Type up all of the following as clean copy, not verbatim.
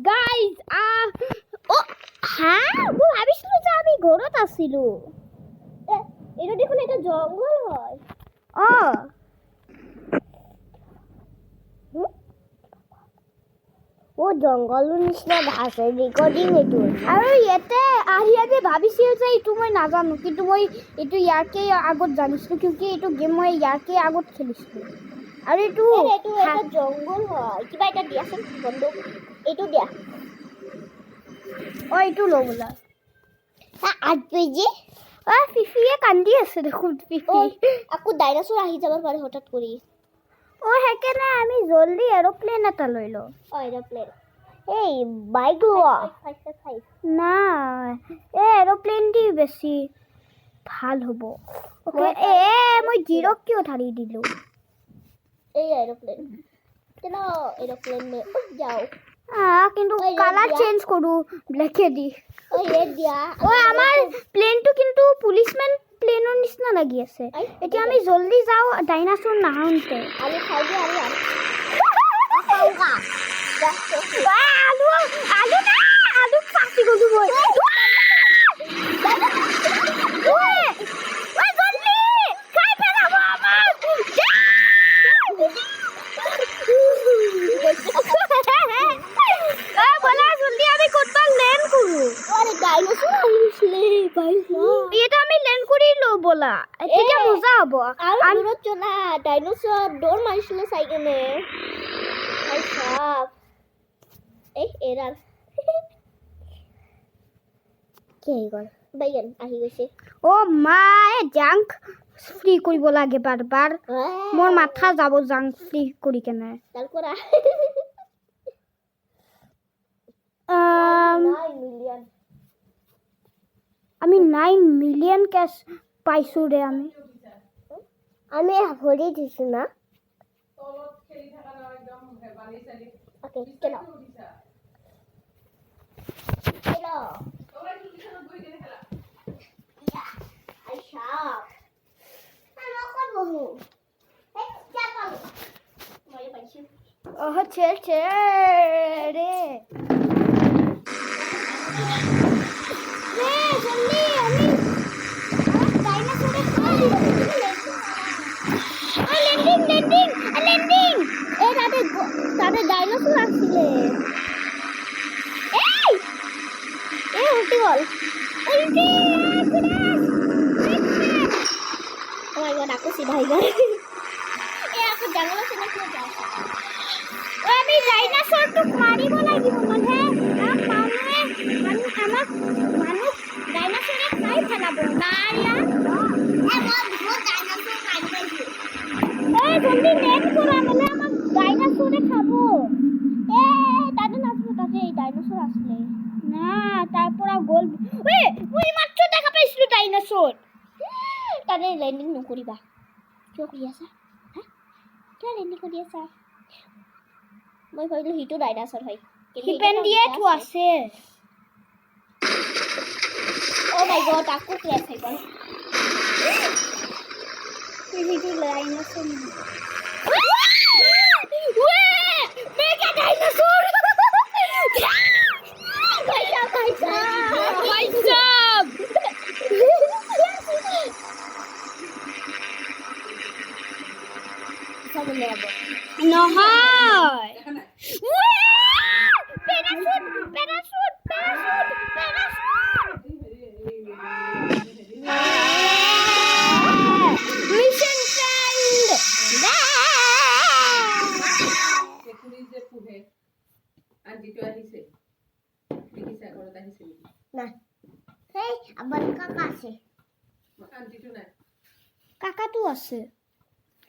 Guys হ্যাঁ মই ভাবিছিলো যে আমি ঘৰত আছিলো এটা দেখোন এটা জঙ্গল হয় ও জঙ্গলৰ নিচিনা আছে ৰেকৰ্ডিং এইটো আৰু ইয়াতে আহি আমি ভাবিছিলো যে এইটো মই নাজানো কিন্তু মই এইটো ইয়াকে আগত জানিছিলো কিউকি এইটো গেম মই ইয়াকে আগত খেলিছিলো আৰু এইটো এটা জঙ্গল হয় কিবা এটা দিয়াচোন বন্ধু এইটো দিয়া এইটো লো বোলা আজ পেজে ফিফিয়ে কান্দি আছে দেখোন ফিফি আকৌ ডাইনোসৰ আহি যাব পাৰে হঠাৎ কৰি হেকেনে আমি জলদি এৰোপ্লেন এটা লৈ লো এৰোপ্লেন এই বাইক লোৱা না এৰোপ্লেন দি বেছি ভাল হ'ব মই জিৰক কিয় ধাৰি দিলো এই এৰোপ্লেন চলো এৰোপ্লেন মে উঠ যাও কিন্তু কালাৰ চেঞ্জ কৰু ব্ল্যাকে দি ৰেড দিয়া আমাৰ প্লেনটো কিন্তু পুলিশম্যান প্লেনৰ নিচিনা লাগি আছে এতিয়া আমি জলদি যাও ডাইনোসর নাহাউতে আলু খাই দি আলু খাওগা আলু না আলু ফাটি গলু মই बोला এটা মজা হ'ব আৰু দূৰত চলা ডাইনোসৰ দৌৰ মাৰিছিলে চাইকেনে আই সাপ এৰাৰ কি গল বাইন আহি গৈছে মা জাংক ফ্ৰি কৰিব লাগে বাৰ মোৰ মাথা যাব জাংক ফ্ৰি কৰি কেনে তাল কৰা আমি 9 মিলিয়ন ক্যাশ পাইছো ৰে আমি ভৰি দিছো না তলত খেলি থাকা না একদম বালি চালি ওকে চলো তোমরা কি বিছানা বই কেনে খেলা আইসা আমি কোন বহু যা পালো মই পাইছি ছে রে জলদি আমি ডাইনোসরে খাই ল্যান্ডিং তাতে ডাইনোসর আসছিলে উল্টি গল আকৌ চিধা হৈ গল আকৌ ডাঙৰ আছে নাকি আমি ডাইনোসৰটোক মাৰিব লাগিব মানে মানুহ ডাইনোসরে খাই ফেলাব নারিয়া জলদি নেট করা নালে আমার ডাইনোসরে খাবো তাতে নাচবো তাতে ডাইনোসর আসলে না তারপর গোল ওই মাত্র দেখা পাইছিল ডাইনোসর তাতে ল্যান্ডিং নকরিবা কিয় কৰি আছা কিয় ল্যান্ডিং কৰি আছা মই ভাবিলো হিটো ডাইনোসর হয় ডিপেন্ড দিয়ে তো আছে Oh my god, aku crash hai bang. Ini dinosaur. Mega dinosaur. Baisab. Sama lebo. Nohai. Parachute. Mission friend. যে পুহে আন্টিটো আহিছে দেখিছা ঘৰত আহিছে না হেই আবাৰ কাকা আছে আন্টিটো নাই কাকাটো আছে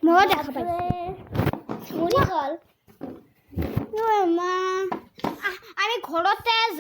মই দেখা পাইছো মৰি গল মা আমি ঘৰতে